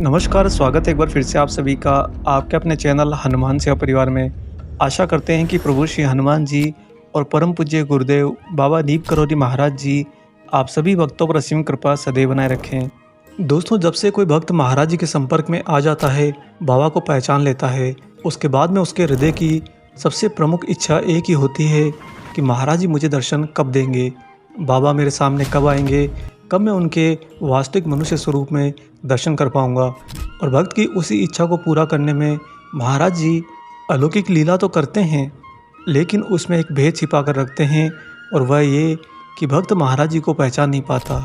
नमस्कार, स्वागत है एक बार फिर से आप सभी का आपके अपने चैनल हनुमान सेवा परिवार में। आशा करते हैं कि प्रभु श्री हनुमान जी और परम पूज्य गुरुदेव बाबा नीम करौरी महाराज जी आप सभी भक्तों पर असीम कृपा सदैव बनाए रखें। दोस्तों, जब से कोई भक्त महाराज जी के संपर्क में आ जाता है, बाबा को पहचान लेता है, उसके बाद में उसके हृदय की सबसे प्रमुख इच्छा एक ही होती है कि महाराज जी मुझे दर्शन कब देंगे, बाबा मेरे सामने कब आएंगे, कब मैं उनके वास्तविक मनुष्य स्वरूप में दर्शन कर पाऊंगा। और भक्त की उसी इच्छा को पूरा करने में महाराज जी अलौकिक लीला तो करते हैं, लेकिन उसमें एक भेद छिपा कर रखते हैं, और वह ये कि भक्त महाराज जी को पहचान नहीं पाता।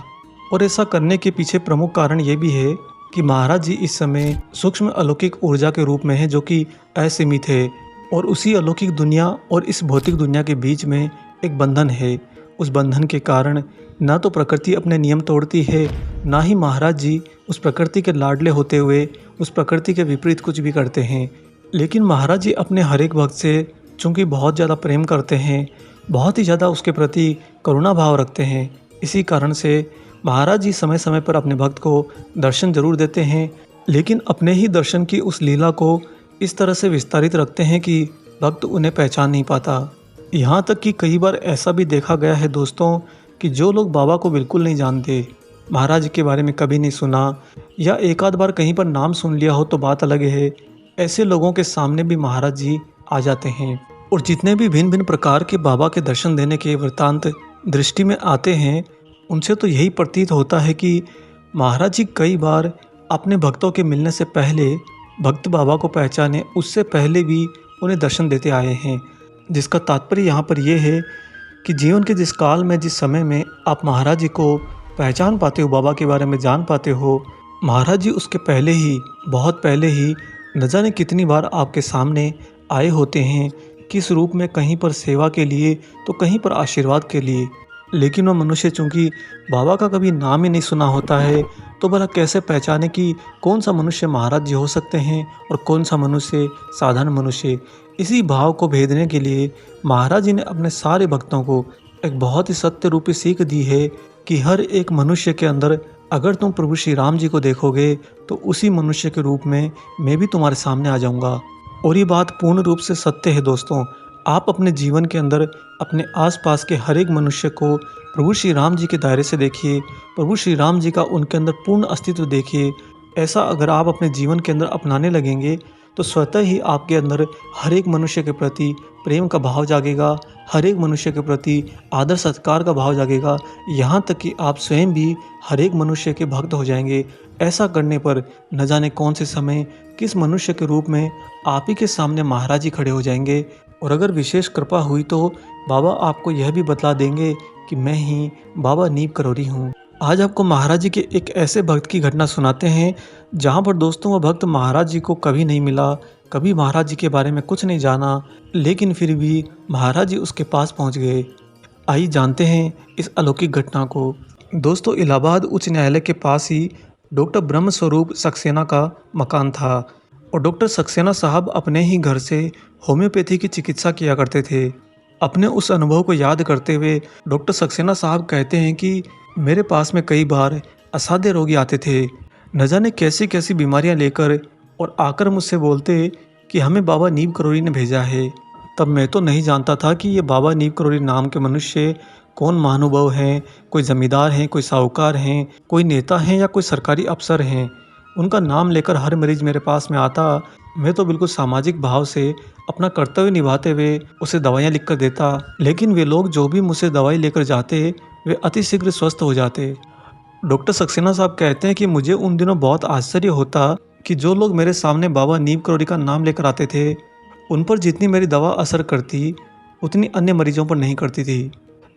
और ऐसा करने के पीछे प्रमुख कारण ये भी है कि महाराज जी इस समय सूक्ष्म अलौकिक ऊर्जा के रूप में है, जो कि असीमित है, और उसी अलौकिक दुनिया और इस भौतिक दुनिया के बीच में एक बंधन है। उस बंधन के कारण ना तो प्रकृति अपने नियम तोड़ती है, ना ही महाराज जी उस प्रकृति के लाडले होते हुए उस प्रकृति के विपरीत कुछ भी करते हैं। लेकिन महाराज जी अपने हर एक भक्त से चूँकि बहुत ज़्यादा प्रेम करते हैं, बहुत ही ज़्यादा उसके प्रति करुणा भाव रखते हैं, इसी कारण से महाराज जी समय समय पर अपने भक्त को दर्शन जरूर देते हैं, लेकिन अपने ही दर्शन की उस लीला को इस तरह से विस्तारित रखते हैं कि भक्त उन्हें पहचान नहीं पाता। यहाँ तक कि कई बार ऐसा भी देखा गया है दोस्तों कि जो लोग बाबा को बिल्कुल नहीं जानते, महाराज जी के बारे में कभी नहीं सुना, या एक आध बार कहीं पर नाम सुन लिया हो तो बात अलग है, ऐसे लोगों के सामने भी महाराज जी आ जाते हैं। और जितने भी भिन्न भिन्न प्रकार के बाबा के दर्शन देने के वृत्तांत दृष्टि में आते हैं, उनसे तो यही प्रतीत होता है कि महाराज जी कई बार अपने भक्तों के मिलने से पहले भक्त बाबा को पहचाने उससे पहले भी उन्हें दर्शन देते आए हैं। जिसका तात्पर्य यहाँ पर यह है कि जीवन के जिस काल में, जिस समय में आप महाराज जी को पहचान पाते हो, बाबा के बारे में जान पाते हो, महाराज जी उसके पहले ही, बहुत पहले ही न जाने कितनी बार आपके सामने आए होते हैं, किस रूप में, कहीं पर सेवा के लिए तो कहीं पर आशीर्वाद के लिए। लेकिन वह मनुष्य चूँकि बाबा का कभी नाम ही नहीं सुना होता है, तो भला कैसे पहचाने कि कौन सा मनुष्य महाराज जी हो सकते हैं और कौन सा मनुष्य साधारण मनुष्य। इसी भाव को भेदने के लिए महाराज जी ने अपने सारे भक्तों को एक बहुत ही सत्य रूपी सीख दी है कि हर एक मनुष्य के अंदर अगर तुम प्रभु श्री राम जी को देखोगे तो उसी मनुष्य के रूप में मैं भी तुम्हारे सामने आ जाऊंगा। और ये बात पूर्ण रूप से सत्य है दोस्तों। आप अपने जीवन के अंदर अपने आसपास के हर एक मनुष्य को प्रभु श्री राम जी के दायरे से देखिए, प्रभु श्री राम जी का उनके अंदर पूर्ण अस्तित्व देखिए। ऐसा अगर आप अपने जीवन के अंदर अपनाने लगेंगे तो स्वतः ही आपके अंदर हर एक मनुष्य के प्रति प्रेम का भाव जागेगा, हर एक मनुष्य के प्रति आदर सत्कार का भाव जागेगा, यहाँ तक कि आप स्वयं भी हर एक मनुष्य के भक्त हो जाएंगे। ऐसा करने पर न जाने कौन से समय, किस मनुष्य के रूप में आप ही के सामने महाराज जी खड़े हो जाएंगे। और अगर विशेष कृपा हुई तो बाबा आपको यह भी बतला देंगे कि मैं ही बाबा नीम करौरी हूँ। आज आपको महाराज जी के एक ऐसे भक्त की घटना सुनाते हैं जहाँ पर दोस्तों वह भक्त महाराज जी को कभी नहीं मिला, कभी महाराज जी के बारे में कुछ नहीं जाना, लेकिन फिर भी महाराज जी उसके पास पहुँच गए। आइए जानते हैं इस अलौकिक घटना को। दोस्तों, इलाहाबाद उच्च न्यायालय के पास ही डॉक्टर ब्रह्म स्वरूप सक्सेना का मकान था, और डॉक्टर सक्सेना साहब अपने ही घर से होम्योपैथी की चिकित्सा किया करते थे। अपने उस अनुभव को याद करते हुए डॉक्टर सक्सेना साहब कहते हैं कि मेरे पास में कई बार असाध्य रोगी आते थे, न जाने कैसी कैसी बीमारियां लेकर, और आकर मुझसे बोलते कि हमें बाबा नीम करौरी ने भेजा है। तब मैं तो नहीं जानता था कि ये बाबा नीम करौरी नाम के मनुष्य कौन महानुभाव हैं, कोई जमींदार हैं, कोई साहूकार हैं, कोई नेता हैं या कोई सरकारी अफसर हैं। उनका नाम लेकर हर मरीज मेरे पास में आता, मैं तो बिल्कुल सामाजिक भाव से अपना कर्तव्य निभाते हुए उसे दवाइयाँ लिख कर देता, लेकिन वे लोग जो भी मुझसे दवाई लेकर जाते वे अतिशीघ्र स्वस्थ हो जाते। डॉक्टर सक्सेना साहब कहते हैं कि मुझे उन दिनों बहुत आश्चर्य होता कि जो लोग मेरे सामने बाबा नीम करौरी का नाम लेकर आते थे, उन पर जितनी मेरी दवा असर करती उतनी अन्य मरीजों पर नहीं करती थी।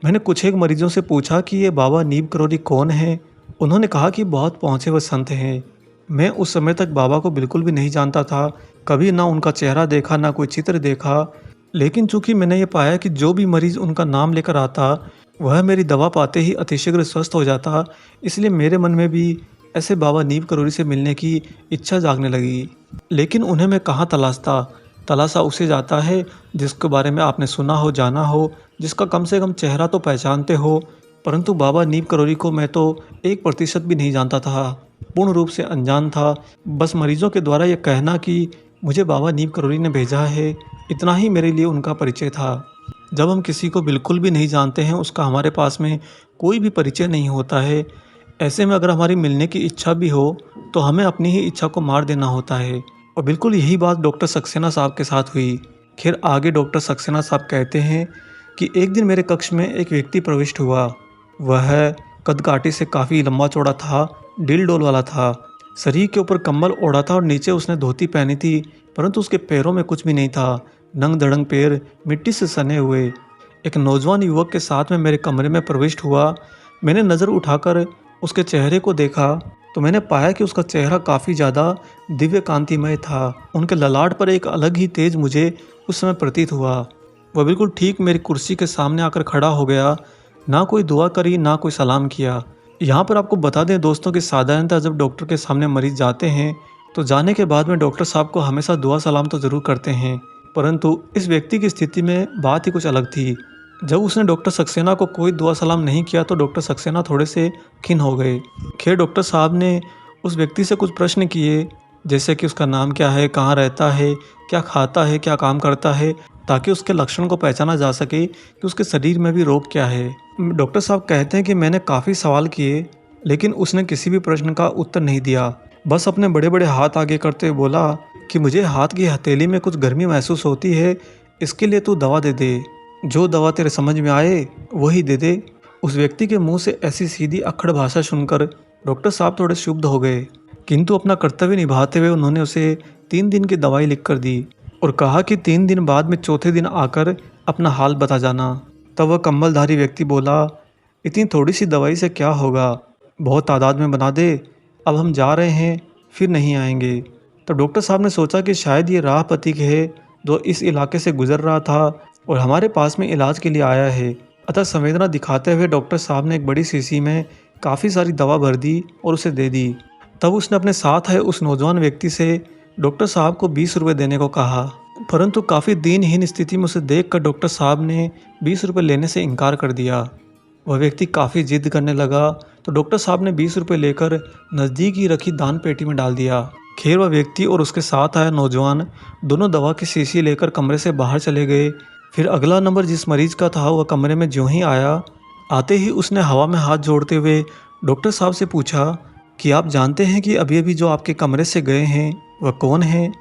मैंने कुछ एक मरीजों से पूछा कि ये बाबा नीम करौरी कौन है। उन्होंने कहा कि बहुत पहुँचे हुए संत हैं। मैं उस समय तक बाबा को बिल्कुल भी नहीं जानता था, कभी ना उनका चेहरा देखा, ना कोई चित्र देखा, लेकिन चूंकि मैंने ये पाया कि जो भी मरीज़ उनका नाम लेकर आता वह मेरी दवा पाते ही अतिशीघ्र स्वस्थ हो जाता, इसलिए मेरे मन में भी ऐसे बाबा नीम करौरी से मिलने की इच्छा जागने लगी। लेकिन उन्हें मैं कहाँ तलाशता। तलाशा उसे जाता है जिसके बारे में आपने सुना हो, जाना हो, जिसका कम से कम चेहरा तो पहचानते हो, परंतु बाबा नीम करोली को मैं तो 1% भी नहीं जानता था, पूर्ण रूप से अनजान था। बस मरीजों के द्वारा ये कहना कि मुझे बाबा नीम करोली ने भेजा है, इतना ही मेरे लिए उनका परिचय था। जब हम किसी को बिल्कुल भी नहीं जानते हैं, उसका हमारे पास में कोई भी परिचय नहीं होता है, ऐसे में अगर हमारी मिलने की इच्छा भी हो तो हमें अपनी ही इच्छा को मार देना होता है। और बिल्कुल यही बात डॉक्टर सक्सेना साहब के साथ हुई। खैर आगे डॉक्टर सक्सेना साहब कहते हैं कि एक दिन मेरे कक्ष में एक व्यक्ति प्रविष्ट हुआ। वह कदकाठी से काफ़ी लंबा चौड़ा था, डील डोल वाला था, शरीर के ऊपर कम्बल ओढ़ा था और नीचे उसने धोती पहनी थी, परंतु उसके पैरों में कुछ भी नहीं था। नंग धड़ंग पैर मिट्टी से सने हुए एक नौजवान युवक के साथ में मेरे कमरे में प्रविष्ट हुआ। मैंने नज़र उठाकर उसके चेहरे को देखा तो मैंने पाया कि उसका चेहरा काफ़ी ज़्यादा दिव्य कांतिमय था। उनके ललाट पर एक अलग ही तेज मुझे उस समय प्रतीत हुआ। वह बिल्कुल ठीक मेरी कुर्सी के सामने आकर खड़ा हो गया। ना कोई दुआ करी, ना कोई सलाम किया। यहाँ पर आपको बता दें दोस्तों कि साधारणतः जब डॉक्टर के सामने मरीज जाते हैं तो जाने के बाद में डॉक्टर साहब को हमेशा दुआ सलाम तो ज़रूर करते हैं, परंतु इस व्यक्ति की स्थिति में बात ही कुछ अलग थी। जब उसने डॉक्टर सक्सेना को कोई दुआ सलाम नहीं किया तो डॉक्टर सक्सेना थोड़े से खिन्न हो गए। खैर डॉक्टर साहब ने उस व्यक्ति से कुछ प्रश्न किए, जैसे कि उसका नाम क्या है, कहाँ रहता है, क्या खाता है, क्या काम करता है, ताकि उसके लक्षण को पहचाना जा सके कि उसके शरीर में भी रोग क्या है। डॉक्टर साहब कहते हैं कि मैंने काफ़ी सवाल किए, लेकिन उसने किसी भी प्रश्न का उत्तर नहीं दिया। बस अपने बड़े बड़े हाथ आगे करते हुए बोला कि मुझे हाथ की हथेली में कुछ गर्मी महसूस होती है, इसके लिए तू दवा दे दे, जो दवा तेरे समझ में आए वही दे दे। उस व्यक्ति के मुंह से ऐसी सीधी अक्खड़ भाषा सुनकर डॉक्टर साहब थोड़े क्षुब्ध हो गए, किंतु अपना कर्तव्य निभाते हुए उन्होंने उसे 3 दिन की दवाई लिख कर दी और कहा कि 3 दिन बाद में चौथे दिन आकर अपना हाल बता जाना। तब वह कम्बलधारी व्यक्ति बोला, इतनी थोड़ी सी दवाई से क्या होगा, बहुत तादाद में बना दे, अब हम जा रहे हैं, फिर नहीं आएंगे। तो डॉक्टर साहब ने सोचा कि शायद ये राह पथिक है जो इस इलाके से गुजर रहा था और हमारे पास में इलाज के लिए आया है। अतः संवेदना दिखाते हुए डॉक्टर साहब ने एक बड़ी शीशी में काफ़ी सारी दवा भर दी और उसे दे दी। तब उसने अपने साथ आए उस नौजवान व्यक्ति से डॉक्टर साहब को 20 रुपये देने को कहा, परंतु काफ़ी दीनहीन स्थिति में उसे देखकर डॉक्टर साहब ने 20 रुपये लेने से इनकार कर दिया। वह व्यक्ति काफ़ी जिद करने लगा तो डॉक्टर साहब ने 20 रुपये लेकर नज़दीक ही रखी दान पेटी में डाल दिया। खैर वह व्यक्ति और उसके साथ आया नौजवान दोनों दवा की शीशी लेकर कमरे से बाहर चले गए। फिर अगला नंबर जिस मरीज का था वह कमरे में ज्यों ही आया, आते ही उसने हवा में हाथ जोड़ते हुए डॉक्टर साहब से पूछा कि आप जानते हैं कि अभी अभी जो आपके कमरे से गए हैं वह कौन है?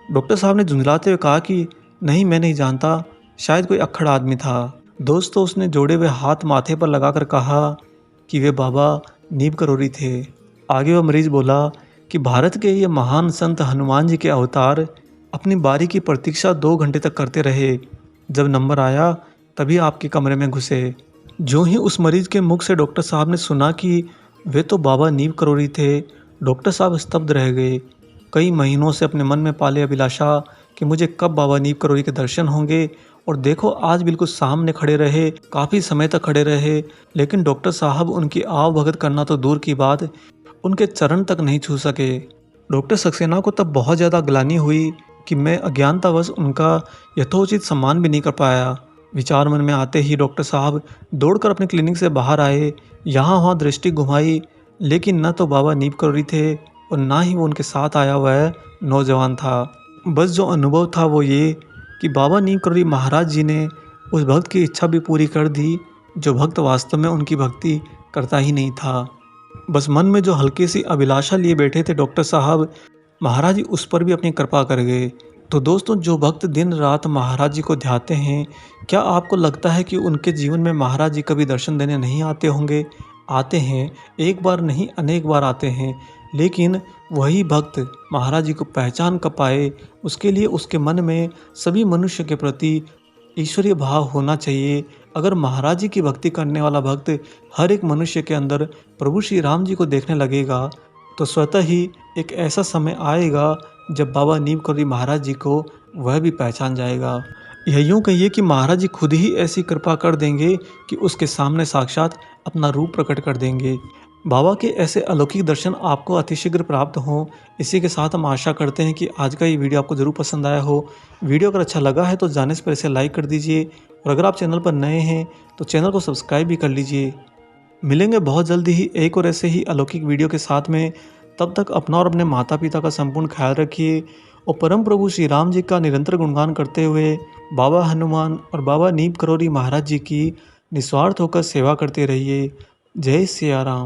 डॉक्टर साहब ने झुंझलाते हुए कहा कि नहीं, मैं नहीं जानता, शायद कोई अक्खड़ आदमी था। दोस्तों उसने जोड़े हुए हाथ माथे पर लगाकर कहा कि वे बाबा नीम करोली थे। आगे वह मरीज बोला कि भारत के ये महान संत हनुमान जी के अवतार अपनी बारी की प्रतीक्षा 2 घंटे तक करते रहे, जब नंबर आया तभी आपके कमरे में घुसे। जो ही उस मरीज के मुख से डॉक्टर साहब ने सुना कि वे तो बाबा नीम करोली थे, डॉक्टर साहब स्तब्ध रह गए। कई महीनों से अपने मन में पाले अभिलाषा कि मुझे कब बाबा नीम करोली के दर्शन होंगे, और देखो आज बिल्कुल सामने खड़े रहे, काफ़ी समय तक खड़े रहे, लेकिन डॉक्टर साहब उनकी आव भगत करना तो दूर की बात, उनके चरण तक नहीं छू सके। डॉक्टर सक्सेना को तब बहुत ज़्यादा ग्लानि हुई कि मैं अज्ञानतावश उनका यथोचित सम्मान भी नहीं कर पाया। विचार मन में आते ही डॉक्टर साहब दौड़कर अपने क्लिनिक से बाहर आए, यहाँ वहाँ दृष्टि घुमाई, लेकिन न तो बाबा नीम करोली थे और ना ही वो उनके साथ आया हुआ नौजवान था। बस जो अनुभव था वो ये कि बाबा नीम करोली महाराज जी ने उस भक्त की इच्छा भी पूरी कर दी, जो भक्त वास्तव में उनकी भक्ति करता ही नहीं था। बस मन में जो हल्की सी अभिलाषा लिए बैठे थे डॉक्टर साहब, महाराज जी उस पर भी अपनी कृपा कर गए। तो दोस्तों जो भक्त दिन रात महाराज जी को ध्याते हैं, क्या आपको लगता है कि उनके जीवन में महाराज जी कभी दर्शन देने नहीं आते होंगे? आते हैं, एक बार नहीं अनेक बार आते हैं, लेकिन वही भक्त महाराज जी को पहचान कर पाए, उसके लिए उसके मन में सभी मनुष्य के प्रति ईश्वरीय भाव होना चाहिए। अगर महाराज जी की भक्ति करने वाला भक्त हर एक मनुष्य के अंदर प्रभु श्री राम जी को देखने लगेगा, तो स्वतः ही एक ऐसा समय आएगा जब बाबा नीम करोली महाराज जी को वह भी पहचान जाएगा। यह यूँ कहिए कि महाराज जी खुद ही ऐसी कृपा कर देंगे कि उसके सामने साक्षात अपना रूप प्रकट कर देंगे। बाबा के ऐसे अलौकिक दर्शन आपको अतिशीघ्र प्राप्त हों, इसी के साथ हम आशा करते हैं कि आज का ये वीडियो आपको ज़रूर पसंद आया हो। वीडियो अगर अच्छा लगा है तो जाने से पहले इसे लाइक कर दीजिए, और अगर आप चैनल पर नए हैं तो चैनल को सब्सक्राइब भी कर लीजिए। मिलेंगे बहुत जल्दी ही एक और ऐसे ही अलौकिक वीडियो के साथ में। तब तक अपना और अपने माता पिता का संपूर्ण ख्याल रखिए और परम प्रभु श्री राम जी का निरंतर गुणगान करते हुए बाबा हनुमान और बाबा नीम करोली महाराज जी की निस्वार्थ होकर सेवा करते रहिए। जय सिया राम।